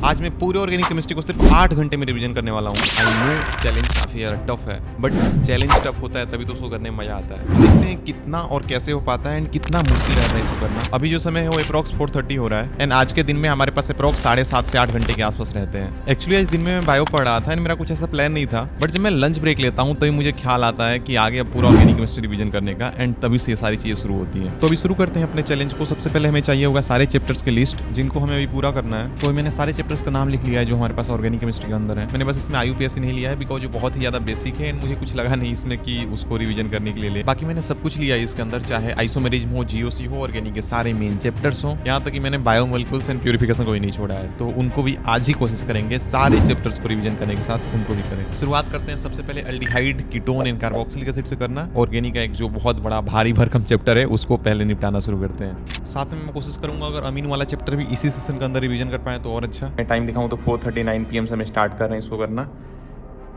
आज मैं पूरे ऑर्गेनिक केमिस्ट्री को सिर्फ 8 घंटे में रिवीजन करने वाला हूँ। आई नो चैलेंज काफी यार टफ है, बट चैलेंज टफ होता है तभी तो उसको करने में मजा आता है। देखते हैं कितना और कैसे हो पाता है एंड कितना मुश्किल रहता है इसको करना। अभी जो समय है वो अप्रॉक्स 4:30 हो रहा है एंड आज के दिन में हमारे पास अप्रॉक्स 7.5 से 8 घंटे के आसपास रहते हैं। एक्चुअली आज दिन में मैं बायो पढ़ रहा था एंड मेरा कुछ ऐसा प्लान नहीं था, बट जब मैं लंच ब्रेक लेता हूँ तभी मुझे ख्याल आता है कि आगे अब पूरा ऑर्गेनिक केमिस्ट्री रिवीजन करने का एंड तभी से ये सारी चीजें शुरू होती हैं। तो अभी शुरू करते हैं अपने चैलेंज को। सबसे पहले हमें चाहिए होगा सारे चैप्टर्स की लिस्ट जिनको हमें अभी पूरा करना है। तो मैंने सारे चैप्टर्स का नाम लिख लिया है जो हमारे पास ऑर्गेनिक केमिस्ट्री के अंदर है। मैंने बस इसमें IUPAC नहीं लिया है बिकॉज जो बहुत ही ज्यादा बेसिक है एंड मुझे कुछ लगा नहीं इसमें कि उसको रिवीजन करने के लिए। बाकी मैंने सब कुछ लिया है इसके अंदर, चाहे आइसोमेरिज्म हो, GOC हो, ऑर्गेनिक के सारे मेन चैप्टर्स हो, यहाँ तक कि मैंने बायोमोलिक्यूल्स एंड प्यूरिफिकेशन को भी नहीं छोड़ा है। तो उनको भी आज ही कोशिश करेंगे सारे चैप्टर्स को रिवीजन करने के साथ उनको भी करें। शुरुआत करते हैं सबसे पहले aldehyde, ketone and carboxylic acid से करना। ऑर्गेनिक का एक जो बहुत बड़ा भारी भरकम चैप्टर है उसको पहले निपटाना शुरू करते हैं। साथ में मैं कोशिश करूंगा अगर अमीन वाला चैप्टर भी इसी सेशन के अंदर रिवीजन कर पाए तो और अच्छा। मैं टाइम दिखाऊं तो 4:39 PM से हमें स्टार्ट कर रहे हैं इसको करना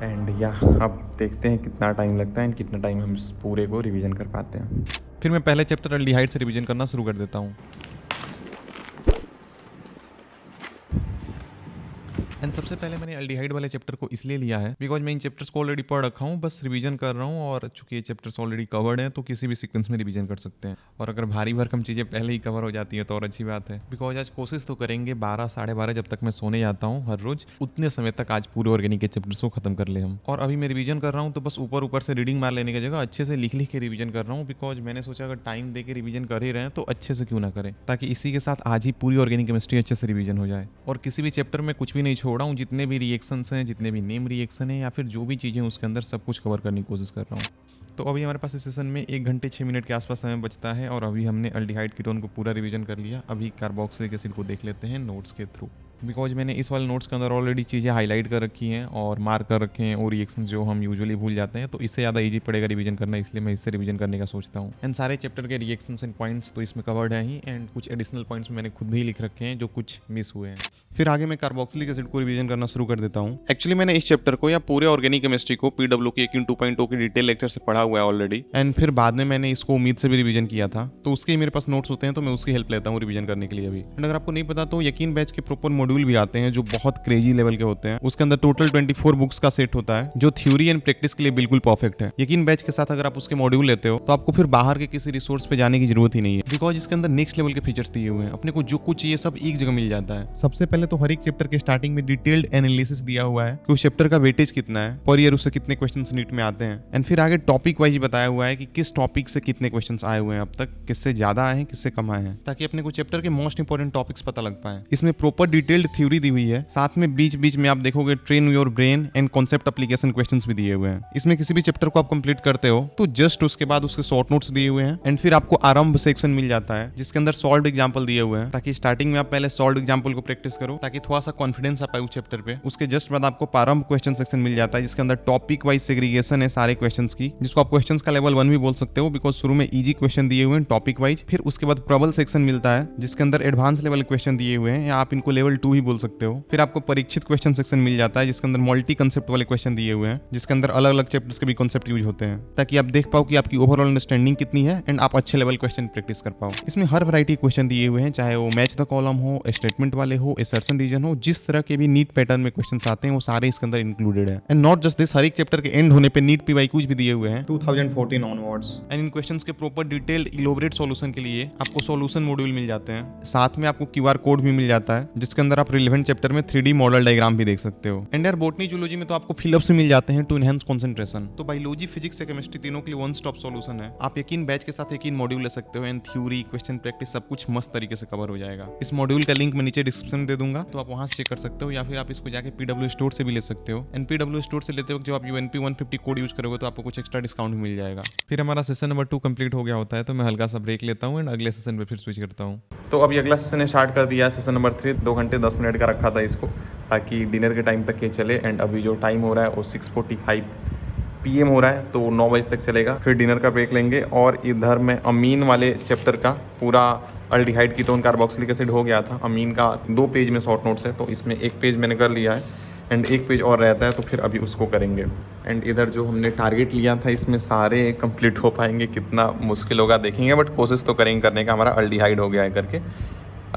एंड या अब देखते हैं कितना टाइम लगता है एंड कितना टाइम हम इस पूरे को रिवीजन कर पाते हैं। फिर मैं पहले चैप्टर एल्डिहाइड से रिवीजन करना शुरू कर देता हूँ। एंड सबसे पहले मैंने एल्डिहाइड वाले चैप्टर को इसलिए लिया है बिकॉज मैं इन चैप्टर्स को ऑलरेडी पढ़ रखा हूँ, बस रिवीजन कर रहा हूँ और चूंकि ये चैप्टर्स ऑलरेडी कवर्ड हैं तो किसी भी सीक्वेंस में रिवीजन कर सकते हैं। और अगर भारी भरकम चीज़ें पहले ही कवर हो जाती है तो और अच्छी बात है। बिकॉज आज कोशिश तो करेंगे 12 साढ़े 12 जब तक मैं सोने जाता हूँ हर रोज उतने समय तक आज पूरे ऑर्गेनिक के चैप्टर्स को खत्म कर ले हम। और अभी मैं रिवीजन कर रहा हूँ तो बस ऊपर से रीडिंग मार लेने की जगह अच्छे से लिख के रिवीजन कर रहा हूँ। बिकॉज मैंने सोचा अगर टाइम दे के रिवीजन कर ही रहे हैं तो अच्छे से क्यों ना करें, ताकि इसी के साथ आज ही पूरी ऑर्गेनिक केमिस्ट्री अच्छे से रिवीजन हो जाए। और किसी भी चैप्टर में कुछ भी नहीं छोड़ा हूँ, जितने भी रिएक्शंस हैं, जितने भी नेम रिएक्शन है या फिर जो भी चीज़ें उसके अंदर सब कुछ कवर करने की कोशिश कर रहा हूँ। तो अभी हमारे पास इस सेशन में 1 घंटे 6 मिनट के आसपास समय बचता है और अभी हमने एल्डिहाइड कीटोन को पूरा रिवीजन कर लिया। अभी कार्बोक्सिलिक एसिड को देख लेते हैं नोट्स के थ्रू। बिकॉज मैंने इस वाले नोट्स के अंदर ऑलरेडी चीज़ें हाईलाइट कर रखी हैं और मार्क कर रखे हैं और रिएक्शन जो हम यूजुअली भूल जाते हैं, तो इससे ज़्यादा इजी पड़ेगा रिवीजन करना, इसलिए मैं इससे रिवीजन करने का सोचता हूँ। एंड सारे चैप्टर के रिएक्शंस एंड पॉइंट्स तो इसमें कवर्ड हैं ही एंड कुछ एडिशनल पॉइंट्स मैंने खुद ही लिख रखे हैं जो कुछ मिस हुए हैं। फिर आगे मैं कार्बोक्सिलिक एसिड को रिवीजन करना शुरू कर देता हूँ। एक्चुअली मैंने इस चैप्टर को या पूरे ऑर्गेनिक केमिस्ट्री को PWK एकिन 2.0 की डिटेल लेक्चर से पढ़ा हुआ है ऑलरेडी एंड फिर बाद में मैंने इसको उम्मीद से भी रिवीजन किया था, तो उसके मेरे पास नोट्स होते हैं तो मैं उसकी हेल्प लेता हूँ रिवीजन करने के लिए अभी। एंड अगर आपको नहीं पता तो यकीन बैच के प्रॉपर मॉड्यूल भी आते हैं जो बहुत क्रेजी लेवल के होते हैं। उसके अंदर टोटल 24 बुक्स का सेट होता है जो थ्योरी एंड प्रैक्टिस के लिए बिल्कुल परफेक्ट है। यकीन बैच के साथ अगर आप उसके मॉड्यूल लेते हो तो आपको फिर बाहर के किसी रिसोर्स पे जाने की जरूरत ही नहीं है, बिकॉज इसके अंदर नेक्स्ट लेवल के फीचर्स दिए हुए हैं। अपने को जो कुछ चाहिए सब एक जगह मिल जाता है। सबसे पहले तो हर एक चैप्टर के स्टार्टिंग में डिटेल्ड एनालिसिस दिया हुआ है कि उस चैप्टर का वेटेज कितना है, पर ईयर उससे कितने क्वेश्चंस नीट में आते हैं। एंड फिर आगे टॉपिक वाइज बताया हुआ है कि किस टॉपिक से कितने क्वेश्चंस आए हुए हैं अब तक, किससे ज्यादा आए हैं, किससे कम आए हैं, ताकि अपने को चैप्टर के मोस्ट इंपोर्टेंट टॉपिक्स पता लग पाए। इसमें प्रॉपर डिटेल्ड थ्योरी दी हुई है, साथ में बीच बीच में आप देखोगे train your brain and concept application questions भी दिए हुए हैं। इसमें किसी भी चैप्टर को आप कंप्लीट करते हो तो जस्ट उसके बाद उसके शॉर्ट नोट्स दिए हुए हैं एंड फिर आपको आरंभ सेक्शन मिल जाता है जिसके अंदर सॉल्व एग्जांपल दिए हुए हैं, ताकि स्टार्टिंग में आप पहले सॉल्व एग्जांपल को प्रैक्टिस करो ताकि थोड़ा सा कॉन्फिडेंस आ पाए उस चैप्टर पे। उसके जस्ट बाद आपको प्रारंभ क्वेश्चन सेक्शन मिल जाता है जिसके अंदर टॉपिक वाइज सेग्रीगेशन है सारे क्वेश्चंस की, जिसको आप क्वेश्चंस का लेवल 1 भी बोल सकते हो बिकॉज शुरू में इजी क्वेश्चन दिए हुए हैं टॉपिक वाइज। फिर उसके बाद प्रबल सेक्शन मिलता है जिसके अंदर एडवांस लेवल क्वेश्चन दिए हुए हैं या आप इनको लेवल 2 ही बोल सकते हो। फिर आपको परीक्षित क्वेश्चन सेक्शन मिल जाता है जिसके अंदर मल्टी कंसेप्ट वाले क्वेश्चन दिए हुए हैं जिसके अंदर अलग अलग चैप्टर्स के भी कॉन्सेप्ट यूज होते हैं, ताकि आप देख पाओ कि आपकी ओवरऑल अंडरस्टैंडिंग कितनी है एंड आप अच्छे लेवल क्वेश्चन प्रैक्टिस कर पाओ। इसमें हर वैरायटी क्वेश्चन दिए हुए हैं, चाहे वो मैच द कॉलम हो, स्टेटमेंट वाले हो, असर्शन रीजन हो, जिस तरह के भी नीट पैटर्न में क्वेश्चन आते हैं वो सारे इसके अंदर इंक्लूडेड है। एंड नॉट जस्ट दिस, हर एक चैप्टर के एंड होने पे नीट PYQs भी दिए हुए हैं 2014 ऑनवर्ड्स। एंड इन क्वेश्चंस के प्रॉपर डिटेल्ड इलोबरेट सॉल्यूशन के लिए आपको सॉल्यूशन मॉड्यूल मिल जाते हैं, साथ में आपको QR कोड भी मिल जाता है जिसके अंदर आप रिलेवेंट चैप्टर में 3D मॉडल डायग्राम भी देख सकते हो। एंड यार बॉटनी जूलॉजी में तो आपको फिलअप्स भी मिल जाते हैं टू एनहांस कंसंट्रेशन। तो बायोलॉजी, फिजिक्स से केमिस्ट्री तीनों के लिए वन स्टॉप सॉल्यूशन है। आप यकीन बैच के साथ यकीन मॉड्यूल ले सकते हो एंड थ्योरी, क्वेश्चन प्रैक्टिस सब कुछ मस्त तरीके से कवर हो जाएगा। इस मॉड्यूल का लिंक मैं नीचे डिस्क्रिप्शन में दे दूंगा तो आप वहां से चेक कर सकते हो या फिर आप इसको जाके PW स्टोर से भी ले सकते हो। एंड PW स्टोर से लेते वक्त जो आप UNP 150 कोड यूज करोगे तो आपको कुछ एक्स्ट्रा डिस्काउंट भी मिल जाएगा। फिर हमारा सेशन नंबर 2 कंप्लीट हो गया होता है तो मैं हल्का सा ब्रेक लेता हूँ एंड अगले सेशन पे फिर स्विच करता हूँ। तो अभी अगला सेशन स्टार्ट कर दिया है, सेशन नंबर 3। 2 घंटे 10 मिनट का रखा था इसको ताकि डिनर के टाइम तक ये चले। एंड अभी जो टाइम हो रहा है वो 6:45 PM हो रहा है तो 9 बजे तक चलेगा। फिर डिनर का ब्रेक लेंगे और इधर में अमीन वाले चैप्टर का पूरा एल्डिहाइड कीटोन कार्बोक्सिलिक एसिड हो गया था। अमीन का 2 पेज में शॉर्ट नोट्स है तो इसमें 1 पेज मैंने कर लिया है एंड 1 पेज और रहता है तो फिर अभी उसको करेंगे। एंड इधर जो हमने टारगेट लिया था इसमें सारे कंप्लीट हो पाएंगे, कितना मुश्किल होगा देखेंगे, बट कोशिश तो करेंगे करने का। हमारा एल्डिहाइड हो गया है करके,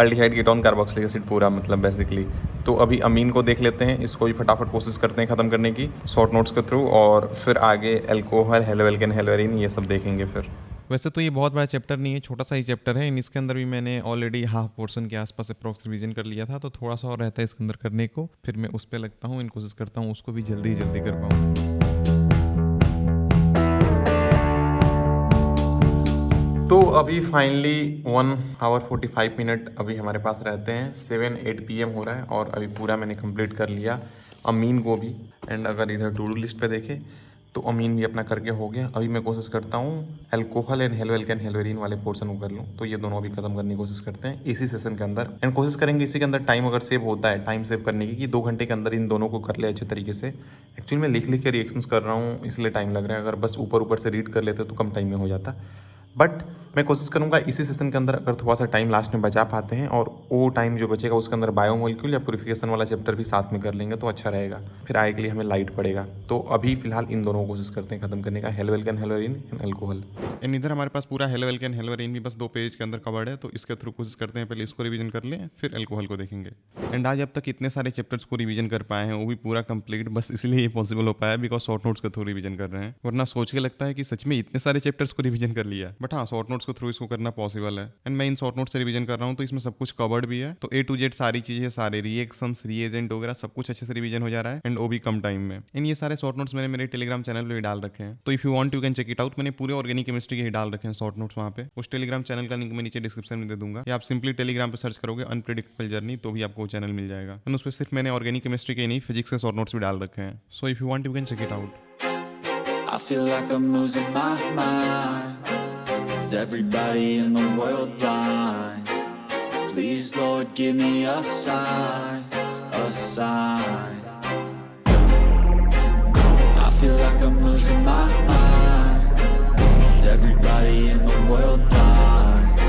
अल्डिहाइड कीटोन कार्बोक्सिलिक एसिड पूरा मतलब बेसिकली। तो अभी अमीन को देख लेते हैं, इसको भी फटाफट कोशिश करते हैं ख़त्म करने की शॉर्ट नोट्स के थ्रू, और फिर आगे अल्कोहल, हेलोएल्केन, हेलोएरिन ये सब देखेंगे फिर। वैसे तो ये बहुत बड़ा चैप्टर नहीं है, छोटा सा ही चैप्टर है। इसके अंदर भी मैंने ऑलरेडी हाफ पोर्शन के आसपास अप्रॉक्स रिवीजन कर लिया था, तो थोड़ा सा और रहता है इसके अंदर करने को। फिर मैं उस पर लगता हूँ, इन कोशिश करता हूँ उसको भी जल्दी जल्दी कर पाऊँ। तो अभी फाइनली 1 hour 45 minute अभी हमारे पास रहते हैं। 7-8 PM हो रहा है और अभी पूरा मैंने कंप्लीट कर लिया अमीन को भी। एंड अगर इधर टू डू लिस्ट पे देखें तो अमीन भी अपना करके हो गया। अभी मैं कोशिश करता हूँ अल्कोहल एंड हेलोएल्केन, हेलोएरिन वाले पोर्शन को कर लूँ। तो ये दोनों अभी खत्म करने की कोशिश करते हैं इसी सेशन के अंदर। एंड कोशिश करेंगे इसी के अंदर टाइम अगर सेव होता है, टाइम सेव करने की, कि 2 घंटे के अंदर इन दोनों को कर ले अच्छे तरीके से। एक्चुअली मैं लिख के रिएक्शंस कर रहा हूँ इसलिए टाइम लग रहा है। अगर बस ऊपर ऊपर से रीड कर लेते तो कम टाइम में हो जाता। बट मैं कोशिश करूंगा इसी सेशन के अंदर अगर थोड़ा सा टाइम लास्ट में बचा पाते हैं, और वो टाइम जो बचेगा उसके अंदर बायोमोलिक्यूल या प्यूरिफिकेशन वाला चैप्टर भी साथ में कर लेंगे तो अच्छा रहेगा। फिर आगे के लिए हमें लाइट पड़ेगा। तो अभी फिलहाल इन दोनों को कोशिश करते हैं खत्म करने का, हेलोएल्केन, हेलोएरिन एंड अल्कोहल। एंड इधर हमारे पास पूरा हेलोएल्केन, हेलोएरिन भी बस 2 पेज के अंदर कवर्ड है, तो इसके थ्रू कोशिश करते हैं पहले इसको रिवीजन कर लें, फिर अल्कोहल को देखेंगे। एंड आज अब तक इतने सारे चैप्टर्स को रिवीजन कर पाए हैं, वो भी पूरा कंप्लीट, बस इसलिए ये पॉसिबल हो पाया बिकॉज शॉर्ट नोट्स के थ्रू रिवीजन कर रहे हैं। वरना सोच के लगता है कि सच में इतने सारे चैप्टर्स को रिवीजन कर लिया, बट हाँ शॉर्ट नोट्स के थ्रू इसको करना पॉसिबल है। एंड मैं इन शॉर्ट नोट से रिवीजन कर रहा हूँ तो इसमें सब कुछ कवर्ड भी है। तो A to Z सारी चीजें, सारे रिएक्शंस, रिएजेंट वगैरह सब कुछ अच्छे से रिवीजन हो जा रहा है, एंड वो भी कम टाइम में। इन ये सारे शॉर्ट नोट्स मैंने मेरे टेलीग्राम चैनल पे भी डाल रखे हैं, तो if you want you can check it out. मैंने पूरे ऑर्गेनिक केमिस्ट्री के ही डाल रखे हैं शॉर्ट नोट्स वहाँ पे। उस टेलीग्राम चैनल का लिंक मैं नीचे डिस्क्रिप्शन में दे दूंगा, या आप सिंपली टेलीग्राम पे सर्च करोगे अनप्रेडिक्टेबल जर्नी तो भी आपको चैनल मिल जाएगा। एंड उस पर सिर्फ मैंने ऑर्गेनिक केमिस्ट्री के नहीं, फिजिक्स के शॉर्ट नोट्स भी डाल रखे हैं। So if you want you can check it out. I feel like I'm losing my mind. Is everybody in the world blind? Please, Lord, give me a sign, a sign. I feel like I'm losing my mind. Is everybody in the world blind?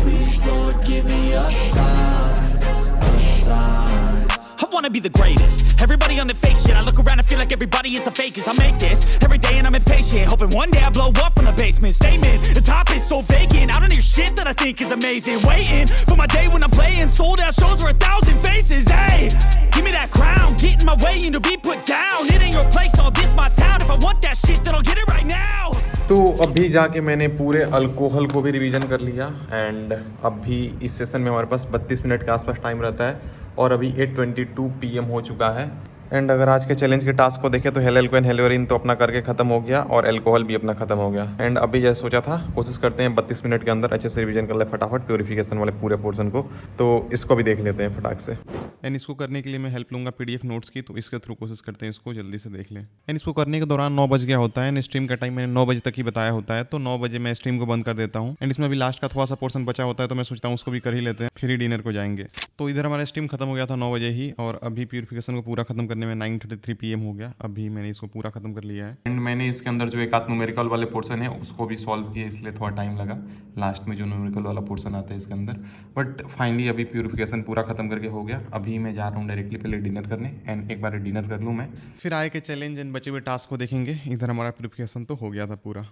Please, Lord, give me a sign, a sign. I wanna be the greatest. Everybody on the fake shit. I look around and feel like everybody is the fakest. I make this every day and I'm impatient, hoping one day I blow up from the basement. Statement, the top is so vacant. I don't hear shit that I think is amazing. Waiting for my day when I'm playing sold out shows for 1,000 faces. Hey, give me that crown, get in my way and to be put down. It ain't your place, no, this my town. If I want that shit, then I'll get it right now. तो अभी जाके मैंने पूरे alcohol को भी revision कर लिया। And अभी इस सेशन में हमारे पास 32 मिनट के आसपास टाइम रहता है, और अभी 8:22 PM हो चुका है। एंड अगर आज के चैलेंज के टास्क को देखें तो हेलोएल्केन, हेलोएरिन तो अपना करके खत्म हो गया, और अल्कोहल भी अपना खत्म हो गया। एंड अभी जैसे सोचा था कोशिश करते हैं 32 मिनट के अंदर अच्छे से रिवीजन कर ले फटाफट प्यूरिफिकेशन वाले पूरे पोर्शन को। तो इसको भी देख लेते हैं फटाक से। एंड इसको करने के लिए मैं हेल्प लूंगा PDF नोट्स की, तो इसके थ्रू कोशिश करते हैं इसको जल्दी से देख लें। एंड इसको करने के दौरान 9 बज गया होता है, एंड स्ट्रीम का टाइम मैंने 9 बजे तक ही बताया होता है, तो 9 बजे मैं स्ट्रीम को बंद कर देता हूँ। एंड इसमें भी लास्ट का थोड़ा सा पोर्शन बचा होता है, तो मैं सोचता हूँ उसको भी कर ही लेते हैं, फिर ही डिनर को जाएंगे। तो इधर हमारा स्ट्रीम खत्म हो गया था 9 बजे ही, और अभी प्यूरिफिकेशन को पूरा खत्म करने में 9:33 PM हो गया। अभी मैंने इसको पूरा खत्म कर लिया है। एंड मैंने इसके अंदर जो एक आध न्यूमेरिकल वाले पोर्शन है उसको भी सॉल्व किया, इसलिए थोड़ा टाइम लगा लास्ट में जो न्यूमेरिकल वाला पोर्शन आता है इसके अंदर। बट फाइनली अभी प्यूरिफिकेशन पूरा खत्म करके हो गया। अभी मैं जा रहा हूँ डायरेक्टली पहले डिनर करने, एंड एक बार डिनर कर लूँ मैं, फिर आए के चैलेंज एंड बचे हुए टास्क को देखेंगे। इधर हमारा प्यूरिफिकेशन तो हो गया था पूरा।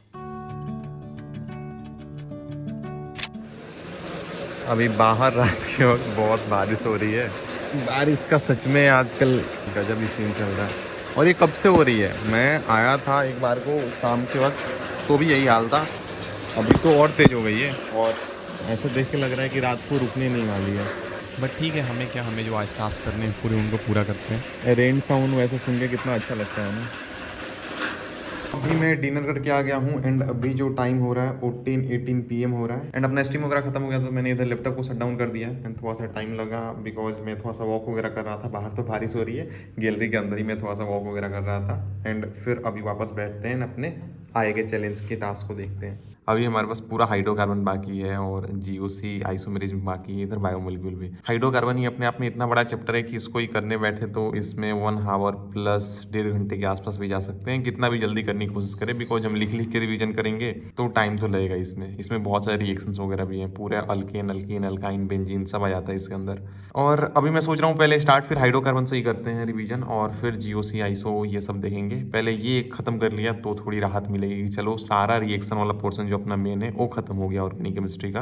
अभी बाहर रात के वक्त बहुत बारिश हो रही है। बारिश का सच में आजकल गजब ही सीन चल रहा है, और ये कब से हो रही है। मैं आया था एक बार को शाम के वक्त तो भी यही हाल था, अभी तो और तेज़ हो गई है, और ऐसा देख के लग रहा है कि रात को रुकने नहीं वाली है। बट ठीक है, हमें क्या, हमें जो आज टास्क करने हैं पूरे उनको पूरा करते हैं। रेन साउंड वैसे सुन के कितना अच्छा लगता है ना। अभी मैं डिनर करके आ गया हूँ, एंड अभी जो टाइम हो रहा है 18 PM हो रहा है। एंड अपना स्ट्रीम वगैरह खत्म हो गया तो मैंने इधर लैपटॉप को शट डाउन कर दिया। एंड थोड़ा सा टाइम लगा बिकॉज मैं थोड़ा सा वॉक वगैरह कर रहा था। बाहर तो बारिश हो रही है, गैलरी के अंदर ही मैं थोड़ा सा वॉक वगैरह कर रहा था। एंड फिर अभी वापस बैठते हैं, अपने आए गए चैलेंज के टास्क को देखते हैं। अभी हमारे पास पूरा हाइड्रोकार्बन बाकी है, और GOC आइसोमेरिज्म बाकी है, इधर बायोमोलिक्यूल भी। हाइड्रोकार्बन ही अपने आप में इतना बड़ा चैप्टर है कि इसको ही करने बैठे तो इसमें 1 hour प्लस 1.5 घंटे के आसपास भी जा सकते हैं, कितना भी जल्दी करने की कोशिश करें, बिकॉज हम लिख के रिवीजन करेंगे तो टाइम तो लगेगा। इसमें बहुत सारे रिएक्शंस वगैरह भी हैं, पूरे अल्केन, अल्कीन, अल्काइन, बेंजीन सब आ जाता है इसके अंदर। और अभी मैं सोच रहा हूँ पहले स्टार्ट फिर हाइड्रोकार्बन से ही करते हैं रिवीजन, और फिर GOC आइसो ये सब देखेंगे। पहले ये खत्म कर लिया तो थोड़ी राहत मिलेगी कि चलो सारा रिएक्शन वाला पोर्शन जो अपना मेन है वो खत्म हो गया ऑर्गेनिक केमिस्ट्री का।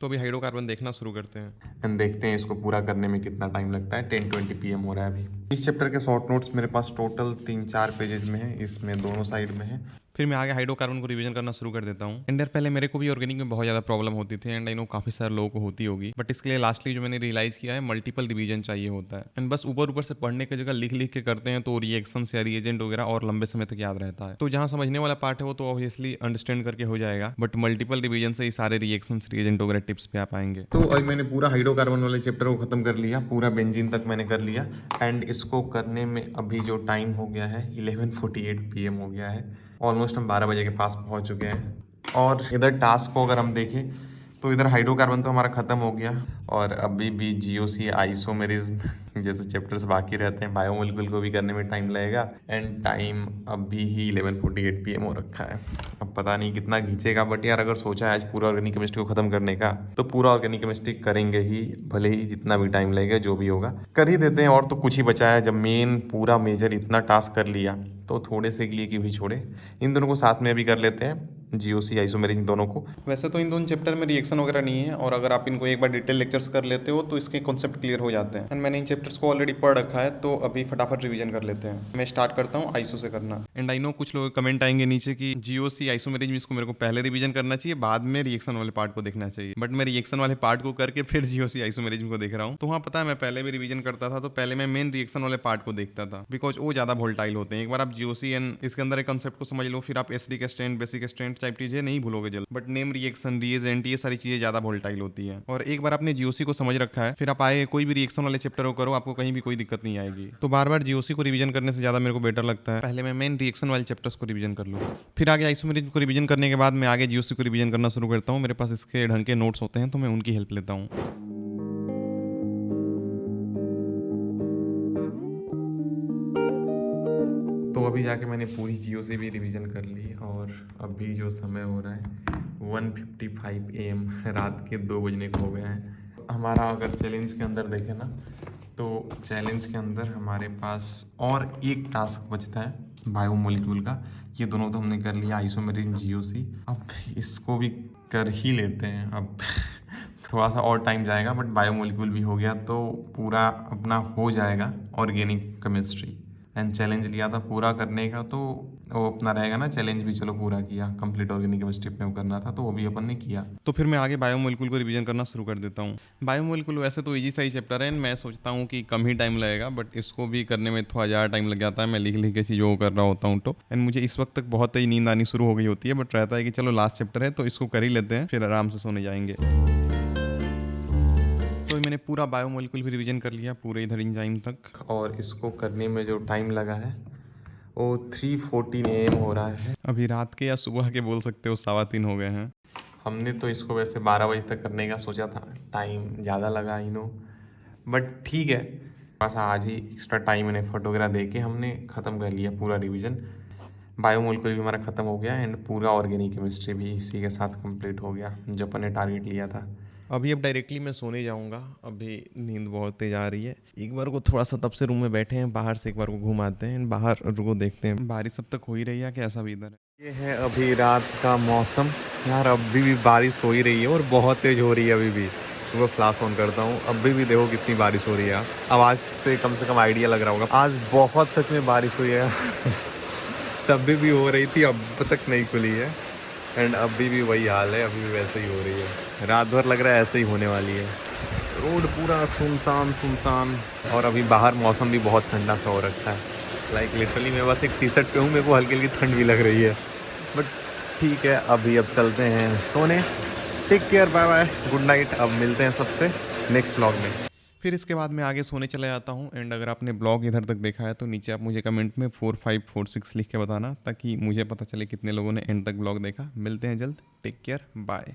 तो अभी हाइड्रोकार्बन देखना शुरू करते हैं एंड देखते हैं इसको पूरा करने में कितना टाइम लगता है। 10:20 PM हो रहा है अभी। इस चैप्टर के शॉर्ट नोट्स मेरे पास टोटल 3-4 पेजेज में है, इसमें दोनों साइड में है। फिर मैं आगे हाइड्रोकार्बन को रिवीजन करना शुरू कर देता हूँ। एंड यार पहले मेरे को भी ऑर्गेनिक में बहुत ज़्यादा प्रॉब्लम होती थी एंड आई नो काफ़ी सारे लोगों को होती होगी, बट इसके लिए लास्टली जो मैंने रियलाइज़ किया है मल्टीपल रिवीजन चाहिए होता है। एंड बस ऊपर से पढ़ने की जगह लिख लिख के करते हैं तो रिएक्शंस या रिएजेंट वगैरह और लंबे समय तक याद रहता है। तो जहाँ समझने वाला पार्ट है वो तो ऑब्वियसली अंडरस्टैंड करके हो जाएगा, बट मल्टीपल रिवीजन से ही सारे रिएक्शंस रिएजेंट वगैरह टिप्स पे आ पाएंगे। तो अभी मैंने पूरा हाइड्रोकार्बन वाले चैप्टर को खत्म कर लिया, पूरा बेंजीन तक मैंने कर लिया एंड इसको करने में अभी जो टाइम हो गया है 11:48 PM हो गया है। ऑलमोस्ट हम 12 बजे के पास पहुंच चुके हैं। और इधर टास्क को अगर हम देखें तो इधर हाइड्रोकार्बन तो हमारा ख़त्म हो गया और अभी भी GOC आइसोमेरिज्म जैसे चैप्टर्स बाकी रहते हैं। बायोमोलिक्यूल को भी करने में टाइम लगेगा एंड टाइम अभी ही 11:48 PM हो रखा है। अब पता नहीं कितना खींचेगा, बट यार अगर सोचा है आज पूरा ऑर्गेनिक केमिस्ट्री को ख़त्म करने का तो पूरा ऑर्गेनिक केमिस्ट्री करेंगे ही, भले ही जितना भी टाइम लगेगा जो भी होगा कर ही देते हैं। और तो कुछ ही बचा है, जब मेन पूरा मेजर इतना टास्क कर लिया तो थोड़े से के लिए क्यों ही छोड़े, इन दोनों को साथ में अभी कर लेते हैं, GOC आइसोमेरिज्म दोनों को। वैसे तो इन दोनों चैप्टर में रिएक्शन वगैरह नहीं है और अगर आप इनको एक बार डिटेल लेक्चर्स कर लेते हो तो इसके कॉन्सेप्ट क्लियर हो जाते हैं। एंड मैंने इन चैप्टर्स को ऑलरेडी पढ़ रखा है तो अभी फटाफट रिवीजन कर लेते हैं। मैं स्टार्ट करता हूँ आइसो से करना। एंड आई नो कुछ लोग कमेंट आएंगे नीचे कि GOC आइसोमेरिज्म इसको मेरे को पहले रिवीजन करना चाहिए, बाद में रिएक्शन वाले पार्ट को देखना चाहिए, बट मैं रिएक्शन वाले पार्ट को करके फिर GOC आइसोमेरिज्म को देख रहा हूँ। तो हाँ पता है, मैं पहले भी रिवीजन करता था तो पहले मैं मेन रिएक्शन वाले पार्ट को देखता था बिकॉज वो ज़्यादा वोल्टाइल होते हैं। एक बार आप GOC एंड इसके अंदर एक कंसेप्ट को समझ लो, फिर आप acidic strength, basic strength type चीजें नहीं भूलोगे जल्द, बट नेम रिएक्शन, रिएजेंट, ये सारी चीजें ज्यादा वोल्टाइल होती है। और एक बार आपने GOC को समझ रखा है फिर आप आए कोई भी रिएक्शन वाले चैप्टर को करो, आपको कहीं भी कोई दिक्कत नहीं आएगी। तो बार बार GOC को रिवीजन करने से ज्यादा मेरे को बेटर लगता है पहले मैं मेन रिएक्शन वाले चैप्टर्स को रिवीजन कर लूँ, फिर आगे आइसोमेरिज्म को रिवीजन करने के बाद मैं आगे GOC को रिवीजन करना शुरू करता हूँ। मेरे पास इसके ढंग के नोट्स होते हैं तो मैं उनकी हेल्प लेता हूँ। तो अभी जाके मैंने पूरी GOC भी रिवीजन कर ली और अभी जो समय हो रहा है 1:55 AM, रात के 2 बजने को हो गए हैं। हमारा अगर चैलेंज के अंदर देखें ना तो चैलेंज के अंदर हमारे पास और एक टास्क बचता है बायोमोलिक्यूल का। ये दोनों तो हमने कर लिया, आइसोमेरिज्म, GOC। अब इसको भी कर ही लेते हैं। अब थोड़ा सा और टाइम जाएगा बट बायोमोलिक्यूल भी हो गया तो पूरा अपना हो जाएगा ऑर्गेनिक केमिस्ट्री। एंड चैलेंज लिया था पूरा करने का तो वो अपना रहेगा ना, चैलेंज भी चलो पूरा किया, कंप्लीट ऑर्गेनिक केमिस्ट्री अपने को करना था तो वो भी अपन ने किया। तो फिर मैं आगे बायोमोलिक्यूल को रिवीजन करना शुरू कर देता हूँ। बायोमोलिक्यूल वैसे तो इजी सा ही चैप्टर है, मैं सोचता हूँ कि कम ही टाइम लगेगा, बट इसको भी करने में थोड़ा ज़्यादा टाइम लग जाता है। मैं लिख लिख के चीज़ों को कर रहा होता हूँ तो एंड मुझे इस वक्त तक बहुत ही नींद आनी शुरू हो गई होती है, बट रहता है कि चलो लास्ट चैप्टर है तो इसको कर ही लेते हैं, फिर आराम से सोने जाएंगे। तो मैंने पूरा बायोमोलिक्यूल भी रिवीजन कर लिया पूरे इधर एंजाइम तक, और इसको करने में जो टाइम लगा है वो 3:14 AM हो रहा है। अभी रात के या सुबह के बोल सकते हो 3:15 हो गए हैं। हमने तो इसको वैसे 12 बजे तक करने का सोचा था, टाइम ज़्यादा लगा ही नो, बट ठीक है, बस आज ही एक्स्ट्रा टाइम मैंने एफर्ट वगैरह दे के हमने ख़त्म कर लिया पूरा रिवीजन। बायोमोलिक्यूल भी हमारा ख़त्म हो गया एंड पूरा ऑर्गेनिक केमिस्ट्री भी इसी के साथ कंप्लीट हो गया जो अपन ने टारगेट लिया था। अभी अब डायरेक्टली मैं सोने जाऊंगा, अभी नींद बहुत तेज आ रही है। एक बार को थोड़ा सा तब से रूम में बैठे हैं, बाहर से एक बार को घुमाते हैं, बाहर रुको देखते हैं बारिश अब तक हो ही रही है कि ऐसा भी इधर है। ये है अभी रात का मौसम यार, अभी भी बारिश हो ही रही है और बहुत तेज हो रही है अभी भी। सुबह फ्लाश ऑन करता हूँ, अभी भी देखो कितनी बारिश हो रही है। आवाज़ से कम आइडिया लग रहा होगा आज बहुत सच में बारिश हुई है तब भी हो रही थी, अब तक नहीं खुली है एंड अभी भी वही हाल है, अभी भी वैसे ही हो रही है। रात भर लग रहा है ऐसे ही होने वाली है। रोड पूरा सुनसान और अभी बाहर मौसम भी बहुत ठंडा सा हो रखा है। लाइक लिटरली मैं बस एक टी-शर्ट पे हूँ, मेरे को हल्की हल्की ठंड भी लग रही है, बट ठीक है अभी अब चलते हैं सोने। Take care, bye bye, good night. अब मिलते हैं सबसे नेक्स्ट व्लॉग में। फिर इसके बाद मैं आगे सोने चला जाता हूँ एंड अगर आपने ब्लॉग इधर तक देखा है तो नीचे आप मुझे कमेंट में 4, 5, 4, 6 लिख के बताना ताकि मुझे पता चले कितने लोगों ने एंड तक ब्लॉग देखा। मिलते हैं जल्द, टेक केयर, बाय।